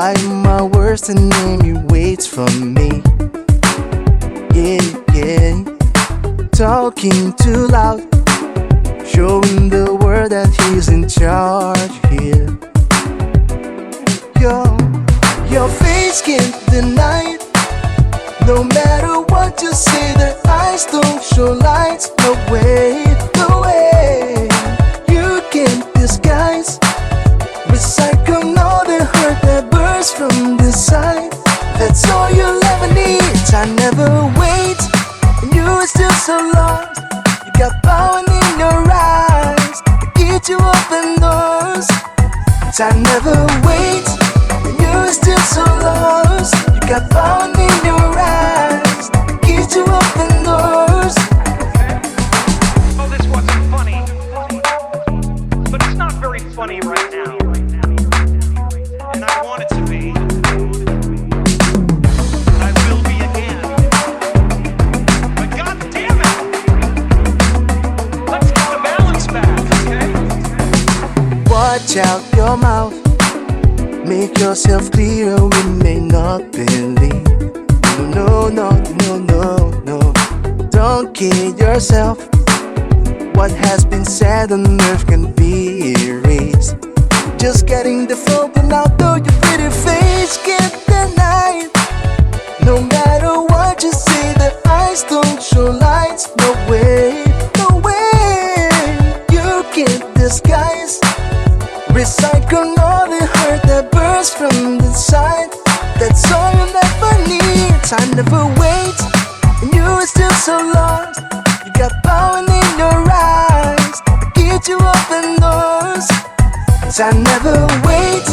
I'm my worst enemy waits for me. Yeah, yeah. Talking too loud, showing the world that he's in charge here. Your face can't deny it. No matter what you say, their eyes don't show lights. No way, no way. You can't disguise, recycle all the hurt that bursts from the side. That's all you'll ever need. I never wait, and you are still so lost. You got power in your eyes to get you open doors. I never wait, and you are still so lost. You got power in your eyes to get you open doors. Oh, this wasn't funny, but it's not very funny right now, and I want it to be. I will be again. But God damn it, let's get the balance back, okay? Watch out your mouth, make yourself clear. We may not believe. No, no, no, no, no. Don't kid yourself. What has been said on earth can be erased. Just getting the phone out, though your pretty face can't deny it. No matter what you say, the eyes don't show lights. No way, no way. You can't disguise, recycle all the hurt that bursts from the side. That's all you'll ever need. I never wait, and you are still so lost. You got power in your eyes to get you open doors. I never wait,